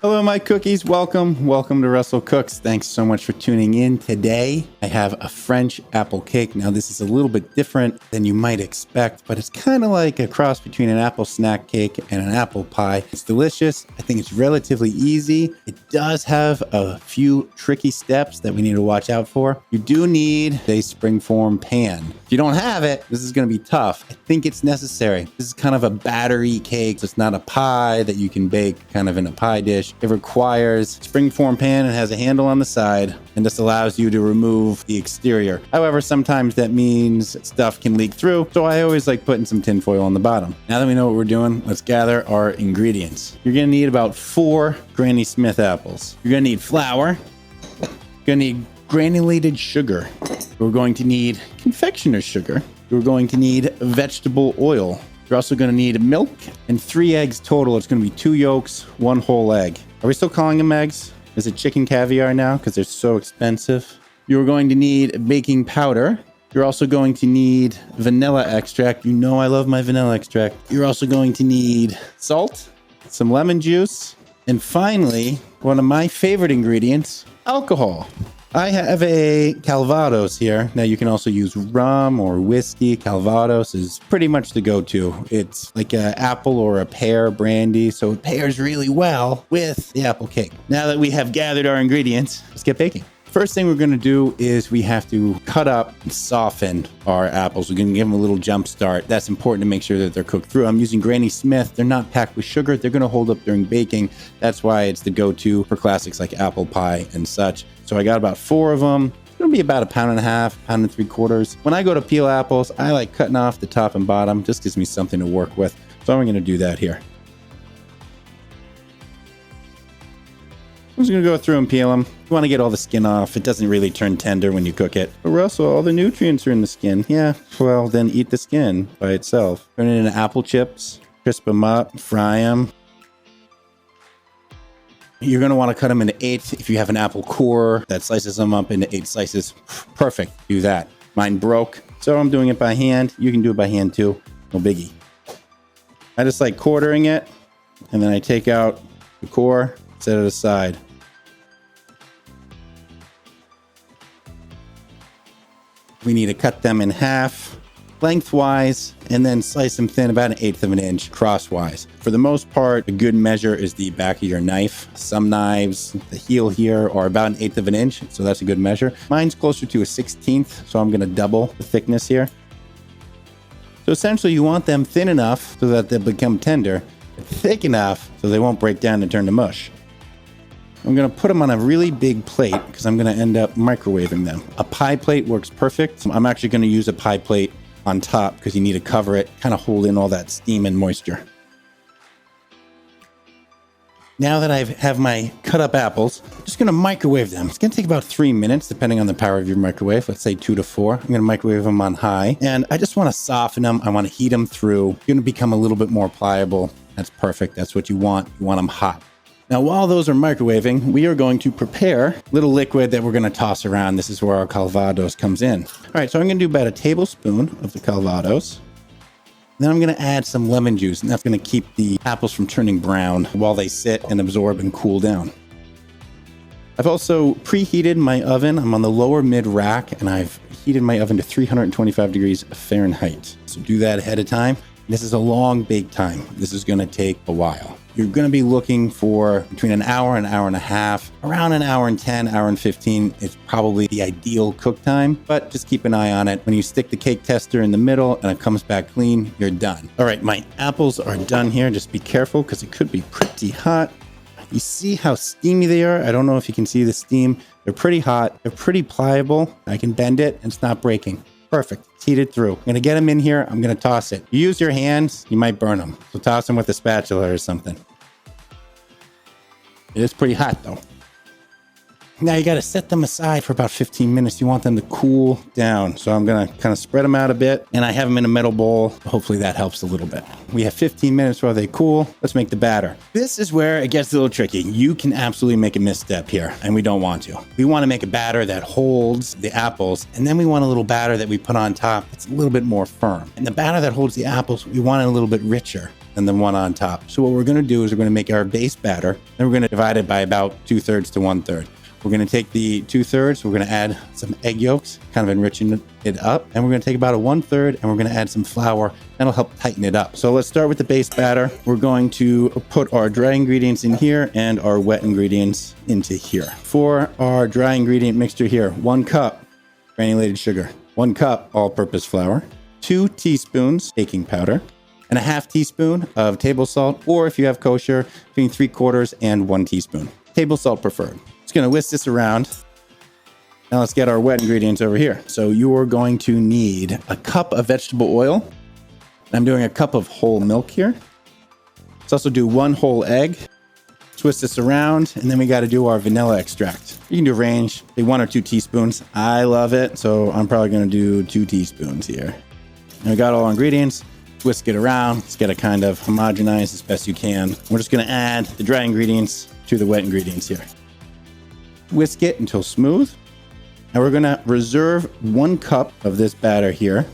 Hello, my cookies. Welcome to Russell Cooks. Thanks so much for tuning in. Today, I have a French apple cake. Now, this is a little bit different than you might expect, but it's kind of like a cross between an apple snack cake and an apple pie. It's delicious. I think it's relatively easy. It does have a few tricky steps that we need to watch out for. You do need a springform pan. If you don't have it, this is going to be tough. I think it's necessary. This is kind of a battery cake. So it's not a pie that you can bake kind of in a pie dish. It requires a springform pan and has a handle on the side, and this allows you to remove the exterior. However, sometimes that means stuff can leak through, so I always like putting some tin foil on the bottom. Now that we know what we're doing, let's gather our ingredients. You're gonna need about 4 Granny Smith apples. You're gonna need flour. You're gonna need granulated sugar. We're going to need confectioner's sugar. We're going to need vegetable oil. You're also going to need milk and 3 eggs total. It's going to be 2 yolks, 1 whole egg. Are we still calling them eggs? Is it chicken caviar now because they're so expensive? You're going to need baking powder. You're also going to need vanilla extract. You know I love my vanilla extract. You're also going to need salt, some lemon juice, and finally, one of my favorite ingredients, alcohol. I have a calvados here. Now you can also use rum or whiskey. Calvados is pretty much the go-to. It's like an apple or a pear brandy, so it pairs really well with the apple cake. Now that we have gathered our ingredients, let's get baking. First thing we're going to do is we have to cut up and soften our apples. We're going to give them a little jump start. That's important to make sure that they're cooked through. I'm using Granny Smith. They're not packed with sugar. They're going to hold up during baking. That's why it's the go-to for classics like apple pie and such. So I got about 4 of them. It's going to be about 1.5 pounds, 1.75 pounds. When I go to peel apples, I like cutting off the top and bottom. Just gives me something to work with. So I'm going to do that here. I'm just going to go through and peel them. You want to get all the skin off. It doesn't really turn tender when you cook it. But Russell, all the nutrients are in the skin. Yeah, well, then eat the skin by itself. Turn it into apple chips, crisp them up, fry them. You're going to want to cut them into 8. If you have an apple core that slices them up into 8 slices, perfect. Do that. Mine broke, so I'm doing it by hand. You can do it by hand too. No biggie. I just like quartering it, and then I take out the core, set it aside. We need to cut them in half lengthwise and then slice them thin about 1/8 inch crosswise. For the most part, a good measure is the back of your knife. Some knives, the heel here, are about 1/8 inch, so that's a good measure. Mine's closer to a 1/16, so I'm going to double the thickness here. So essentially, you want them thin enough so that they'll become tender, but thick enough so they won't break down and turn to mush. I'm going to put them on a really big plate because I'm going to end up microwaving them. A pie plate works perfect. I'm actually going to use a pie plate on top because you need to cover it, kind of hold in all that steam and moisture. Now that I have my cut up apples, I'm just going to microwave them. It's going to take about 3 minutes, depending on the power of your microwave. Let's say 2 to 4. I'm going to microwave them on high. And I just want to soften them. I want to heat them through. They're going to become a little bit more pliable. That's perfect. That's what you want. You want them hot. Now, while those are microwaving, we are going to prepare a little liquid that we're going to toss around. This is where our calvados comes in. All right, so I'm going to do about 1 tablespoon of the calvados. Then I'm going to add some lemon juice, and that's going to keep the apples from turning brown while they sit and absorb and cool down. I've also preheated my oven. I'm on the lower mid rack, and I've heated my oven to 325 degrees Fahrenheit. So do that ahead of time. This is a long bake time. This is going to take a while. You're going to be looking for between an hour and hour and a half. Around an hour and 10, hour and 15 is probably the ideal cook time, but just keep an eye on it. When you stick the cake tester in the middle and it comes back clean, you're done. All right, my apples are done here. Just be careful because it could be pretty hot. You see how steamy they are? I don't know if you can see the steam. They're pretty hot. They're pretty pliable. I can bend it and it's not breaking. Perfect. It's heated through. I'm going to get them in here. I'm going to toss it. You use your hands, you might burn them. So toss them with a spatula or something. It is pretty hot though. Now you got to set them aside for about 15 minutes. You want them to cool down. So I'm going to kind of spread them out a bit and I have them in a metal bowl. Hopefully that helps a little bit. We have 15 minutes while they cool. Let's make the batter. This is where it gets a little tricky. You can absolutely make a misstep here and we don't want to. We want to make a batter that holds the apples and then we want a little batter that we put on top. It's a little bit more firm. And the batter that holds the apples, we want it a little bit richer. and then one on top. So what we're going to do is we're going to make our base batter, and we're going to divide it by about 2/3 to 1/3. We're going to take the 2/3, we're going to add some egg yolks, kind of enriching it up. And we're going to take about a 1/3 and we're going to add some flour. That'll help tighten it up. So let's start with the base batter. We're going to put our dry ingredients in here and our wet ingredients into here. For our dry ingredient mixture here, 1 cup granulated sugar, 1 cup all-purpose flour, 2 teaspoons baking powder, and a 1/2 teaspoon of table salt, or if you have kosher, between 3/4 and 1 teaspoon. Table salt preferred. Just going to whisk this around. Now let's get our wet ingredients over here. So you are going to need a cup of vegetable oil. I'm doing a cup of whole milk here. Let's also do 1 whole egg. Twist this around, and then we got to do our vanilla extract. You can do range, 1 or 2 teaspoons. I love it, so I'm probably going to do 2 teaspoons here. And we got all our ingredients. Whisk it around. Let's get it kind of homogenized as best you can. We're just going to add the dry ingredients to the wet ingredients here. Whisk it until smooth. Now we're going to reserve 1 cup of this batter here.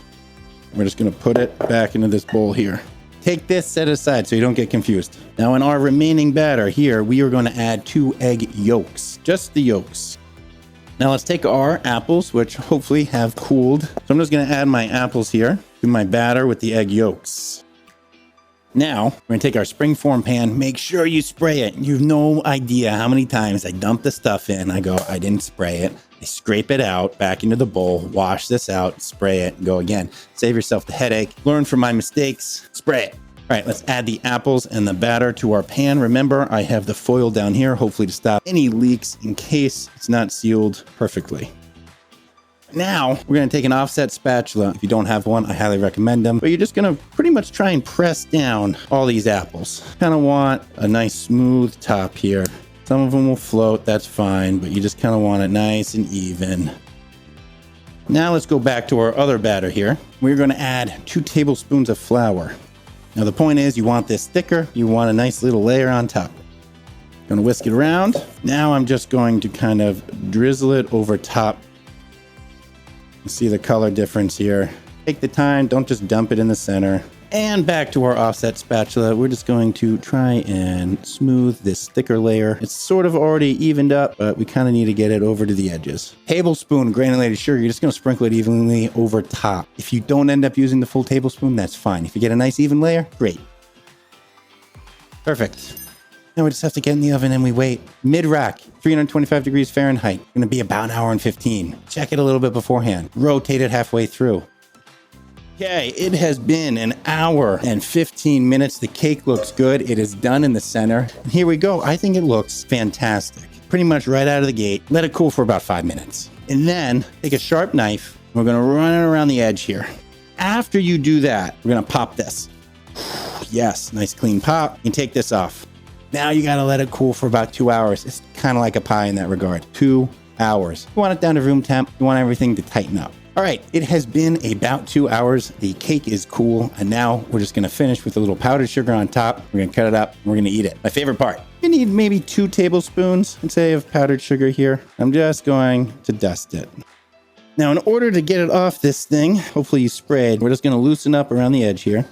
We're just going to put it back into this bowl here. Take this, set it aside so you don't get confused. Now in our remaining batter here, we are going to add 2 egg yolks, just the yolks. Now let's take our apples, which hopefully have cooled. So I'm just going to add my apples here to my batter with the egg yolks. Now, we're going to take our springform pan. Make sure you spray it. You have no idea how many times I dump the stuff in. I go, I didn't spray it. I scrape it out, back into the bowl, wash this out, spray it, and go again. Save yourself the headache. Learn from my mistakes. Spray it. All right, let's add the apples and the batter to our pan. Remember, I have the foil down here, hopefully to stop any leaks in case it's not sealed perfectly. Now, we're going to take an offset spatula. If you don't have one, I highly recommend them. But you're just going to pretty much try and press down all these apples. Kind of want a nice smooth top here. Some of them will float, that's fine, but you just kind of want it nice and even. Now let's go back to our other batter here. We're going to add 2 tablespoons of flour. Now the point is you want this thicker. You want a nice little layer on top. Going to whisk it around. Now I'm just going to kind of drizzle it over top. See the color difference here. Take the time, don't just dump it in the center. And back to our offset spatula, we're just going to try and smooth this thicker layer. It's sort of already evened up, but we kind of need to get it over to the edges. Tablespoon granulated sugar, you're just going to sprinkle it evenly over top. If you don't end up using the full tablespoon, that's fine. If you get a nice even layer, great. Perfect. Now we just have to get in the oven and we wait. Mid-rack, 325 degrees Fahrenheit. Going to be about 1 hour and 15. Check it a little bit beforehand. Rotate it halfway through. Okay, it has been 1 hour and 15 minutes. The cake looks good. It is done in the center. And here we go. I think it looks fantastic. Pretty much right out of the gate. Let it cool for about 5 minutes. And then take a sharp knife. We're going to run it around the edge here. After you do that, we're going to pop this. Yes, nice clean pop. You can take this off. Now you got to let it cool for about 2 hours. It's kind of like a pie in that regard. 2 hours. You want it down to room temp. You want everything to tighten up. All right, it has been about 2 hours. The cake is cool. And now we're just going to finish with a little powdered sugar on top. We're going to cut it up. And we're going to eat it. My favorite part. You need maybe 2 tablespoons, I'd say, of powdered sugar here. I'm just going to dust it. Now, in order to get it off this thing, hopefully you sprayed, we're just going to loosen up around the edge here.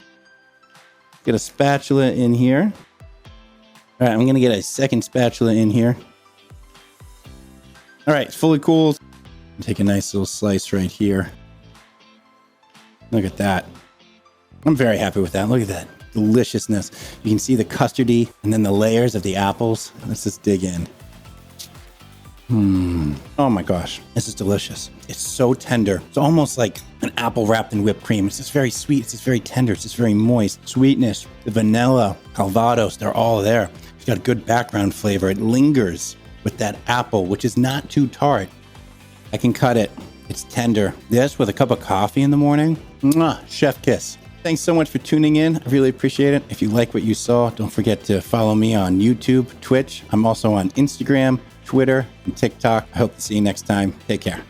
Get a spatula in here. All right, I'm going to get a second spatula in here. All right, it's fully cooled. Take a nice little slice right here. Look at that. I'm very happy with that. Look at that deliciousness. You can see the custardy and then the layers of the apples. Let's just dig in. Oh my gosh, this is delicious. It's so tender. It's almost like an apple wrapped in whipped cream. It's just very sweet. It's just very tender. It's just very moist. Sweetness, the vanilla, calvados, they're all there. It's got a good background flavor. It lingers with that apple, which is not too tart. I can cut it. It's tender. This with a cup of coffee in the morning. Mwah, chef kiss. Thanks so much for tuning in. I really appreciate it. If you like what you saw, don't forget to follow me on YouTube, Twitch. I'm also on Instagram, Twitter, and TikTok. I hope to see you next time. Take care.